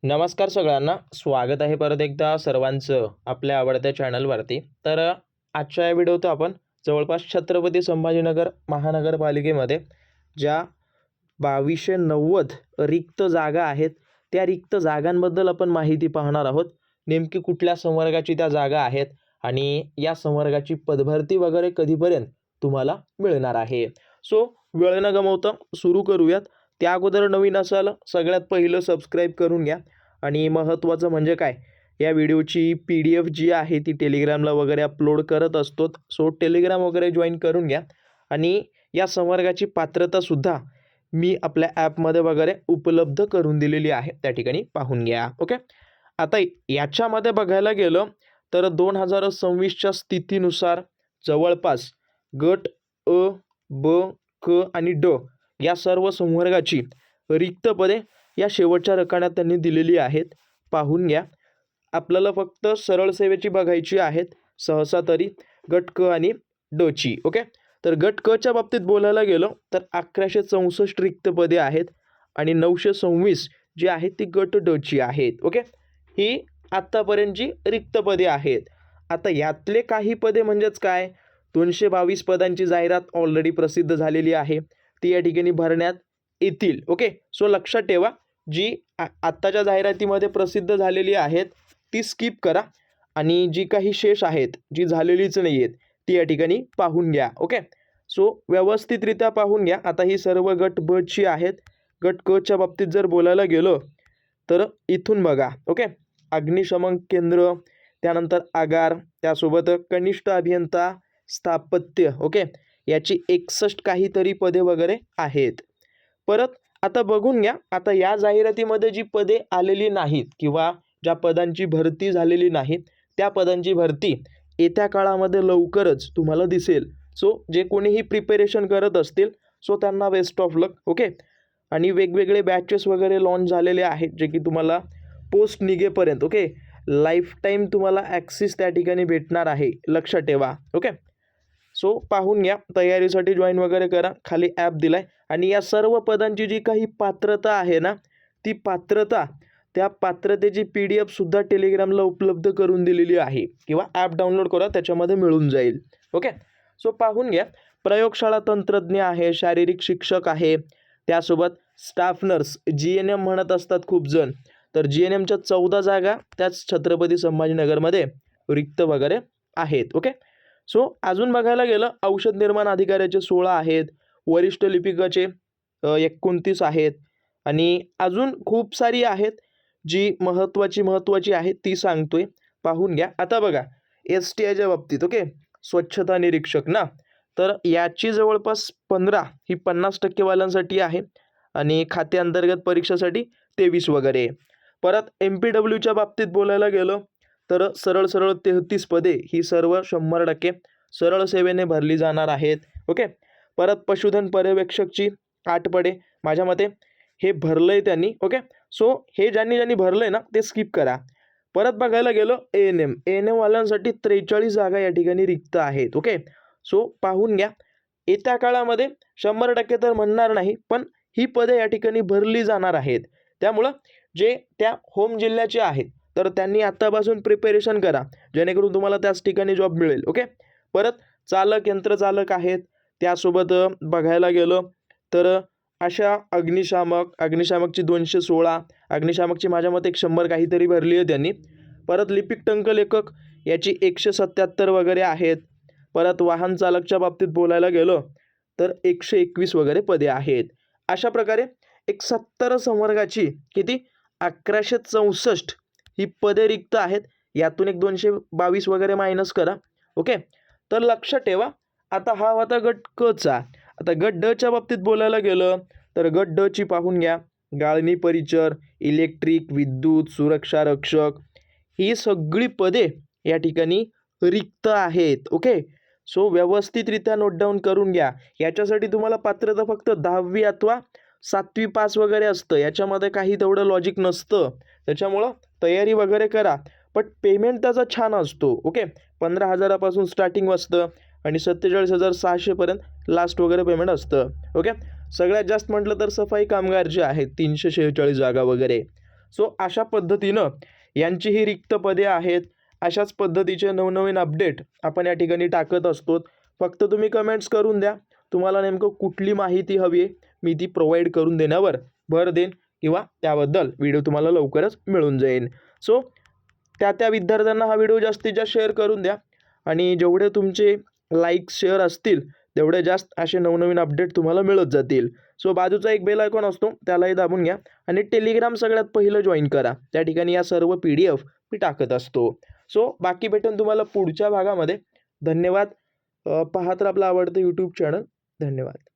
नमस्कार सगळ्यांना. स्वागत आहे परत एकदा सर्वांचं आपल्या आवडत्या चॅनलवरती. आजच्या या व्हिडिओत आपण जवळपास छत्रपती संभाजीनगर महानगरपालिकेमध्ये ज्या 2290 रिक्त जागा आहेत, त्या रिक्त जागांबद्दल आपण माहिती पाहणार आहोत. नेमकी कुठल्या संवर्गाची त्या जागा आहेत आणि या संवर्गाची पदभरती वगैरे कधीपर्यंत तुम्हाला मिळणार आहे. सो वेळ न गमावता सुरू करूयात. त्या अगोदर नवीन असाल सगळ्यात पहिलं सबस्क्राईब करून घ्या. आणि महत्त्वाचं म्हणजे काय, या व्हिडिओची PDF जी आहे ती टेलिग्रामला वगैरे अपलोड करत असतो. सो टेलिग्राम वगैरे जॉईन करून घ्या. आणि या संवर्गाची पात्रतासुद्धा मी आपल्या ॲपमध्ये वगैरे उपलब्ध करून दिलेली आहे, त्या ठिकाणी पाहून घ्या. ओके. आता याच्यामध्ये बघायला गेलं तर 2026च्या स्थितीनुसार जवळपास गट अ, ब, क आणि ड या सर्व संवर्गाची रिक्त पदे या शेवटच्या रकान्यात त्यांनी दिलेली आहेत. पाहून घ्या. आपल्याला फक्त सरळ सेवेची बघायची आहेत सहसा तरी, गट क आणि ड ची. ओके. तर गट क च्या बाबतीत बोलायला गेलो तर 1164 रिक्त पदे आहेत आणि 926 जी आहेत ती गट ड ची आहेत. ओके. ही आत्तापर्यंतची रिक्त पदे आहेत. आता यातले काही पदे म्हणजेच काय, 222 पदांची जाहिरात ऑलरेडी प्रसिद्ध झालेली आहे, ती या ठिकाणी भरण्यात येतील. ओके. सो लक्षात ठेवा, जी आत्ताच्या जाहिरातीमध्ये प्रसिद्ध झालेली आहेत ती स्किप करा आणि जी काही शेष आहेत, जी झालेलीच नाही आहेत, ती या ठिकाणी पाहून घ्या. ओके. सो व्यवस्थितरित्या पाहून घ्या. आता ही सर्व गट ब ची आहेत. गट क च्या बाबतीत जर बोलायला गेलो तर इथून बघा. ओके. अग्निशमन केंद्र, त्यानंतर आगार, त्यासोबत कनिष्ठ अभियंता स्थापत्य. ओके. याची 61 काहीतरी पदे वगैरे आहेत. परत आता बघून घ्या. आता या जाहिरातीमध्ये जी पदे आलेली नाहीत किंवा ज्या पदांची भरती झालेली नाही, त्या पदांची भरती येत्या काळामध्ये लवकरच तुम्हाला दिसेल. सो जे कोणीही प्रिपेरेशन करत असतील, सो त्यांना बेस्ट ऑफ लक. ओके. आणि वेगवेगळे बॅचेस वगैरे लॉन्च झालेले आहेत, जे की तुम्हाला पोस्ट निघेपर्यंत ओके लाईफ टाईम तुम्हाला ॲक्सेस त्या ठिकाणी भेटणार आहे, लक्षात ठेवा. ओके. सो पाहून घ्या. तयारीसाठी जॉईन वगैरे करा. खाली ॲप दिला आहे आणि या सर्व पदांची जी काही पात्रता आहे ना, ती पात्रता, त्या पात्रतेची PDF सुद्धा टेलिग्रामला उपलब्ध करून दिलेली आहे किंवा ॲप डाउनलोड करा, त्याच्यामध्ये मिळून जाईल. ओके. सो पाहून घ्या. प्रयोगशाळा तंत्रज्ञ आहे, शारीरिक शिक्षक आहे, त्यासोबत स्टाफ नर्स GNM म्हणत असतात खूप जण, तर GNMच्या 14 जागा त्याच छत्रपती संभाजीनगरमध्ये रिक्त वगैरे आहेत. ओके. सो अजून बघायला गेलं, औषध निर्माण अधिकाऱ्याचे 16 आहेत, वरिष्ठ लिपिकाचे 29 आहेत आणि अजून खूप सारी आहेत जी महत्त्वाची आहेत, ती सांगतोय. पाहून घ्या. आता बघा STIच्या बाबतीत ओके, स्वच्छता निरीक्षक ना, तर याची जवळपास 15 ही 50% वाल्यांसाठी आहे आणि खाते अंतर्गत परीक्षासाठी 23 वगैरे. परत MPWच्या बाबतीत बोलायला गेलं तर सरळ 33 पदे ही सर्व 100% सरळ सेवेने भरली जाणार आहेत. ओके. परत पशुधन पर्यवेक्षकची 8 पदे, माझ्या मते हे भरलंय त्यांनी. ओके. सो हे ज्यांनी भरलंय ना, ते स्किप करा. परत बघायला गेलो ANM वाल्यांसाठी 43 जागा या ठिकाणी रिक्त आहेत. ओके. सो पाहून घ्या. येत्या काळामध्ये 100% तर म्हणणार नाही, पण ही पदे या ठिकाणी भरली जाणार आहेत. त्यामुळं जे त्या होम जिल्ह्याचे आहेत, तर त्यांनी आत्तापासून प्रिपेरेशन करा, जेणेकरून तुम्हाला त्याच ठिकाणी जॉब मिळेल. ओके. परत चालक, यंत्रचालक आहेत. त्यासोबत बघायला गेलो तर अशा अग्निशामकची 216, अग्निशामकची माझ्या मते 100 काहीतरी भरली आहे त्यांनी. परत लिपिक टंकलेखक याची 177 वगैरे आहेत. परत वाहन चालकच्या बाबतीत बोलायला गेलो तर 121 वगैरे पदे आहेत. अशा प्रकारे एक 70 संवर्गाची किती 1164 ही पदे रिक्त आहेत. यातून एक 222 वगैरे मायनस करा. ओके. तर लक्षात ठेवा. आता हा होता गट क चा. आता गट ड च्या बाबतीत बोलायला गेलं तर गट ड ची पाहून घ्या. गाळणी परिचर, इलेक्ट्रिक, विद्युत, सुरक्षा रक्षक ही सगळी पदे या ठिकाणी रिक्त आहेत. ओके. सो व्यवस्थितरित्या नोट डाऊन करून घ्या. याच्यासाठी तुम्हाला पात्रता फक्त 10वी अथवा 7वी पास वगैरे असतं, याच्यामध्ये काही तेवढं लॉजिक नसतं. त्याच्यामुळं तयारी वगैरे करा, बट पेमेंट त्याचा छान असतो. ओके. 15,000पासून स्टार्टिंग असतं आणि 47,600पर्यंत लास्ट वगैरे पेमेंट असतं. ओके. सगळ्यात जास्त म्हटलं तर सफाई कामगार जे आहेत 346 जागा वगैरे. सो अशा पद्धतीनं यांची ही रिक्त पदे आहेत. अशाच पद्धतीचे नवनवीन अपडेट आपण या ठिकाणी टाकत असतो. फक्त तुम्ही कमेंट्स करून द्या, तुम्हाला नेमकं कुठली माहिती हवी आहे, मी ती प्रोव्हाइड करून देण्यावर भर देईन किंवा त्याबद्दल व्हिडिओ तुम्हाला लवकरच मिळून जाईल. सो त्या विद्यार्थ्यांना हा व्हिडिओ जास्तीत जास्त शेअर करून द्या आणि जेवढे तुमचे लाईक्स शेअर असतील तेवढे जास्त असे नवनवीन अपडेट तुम्हाला मिळत जातील. सो बाजूचा एक बेल आयकॉन असतो त्यालाही दाबून घ्या आणि टेलिग्राम सगळ्यात पहिलं जॉईन करा. त्या ठिकाणी या सर्व PDF मी टाकत असतो. सो बाकी भेटून तुम्हाला पुढच्या भागामध्ये. धन्यवाद. पाहत राहा आपलं आवडतं यूट्यूब चॅनल. धन्यवाद.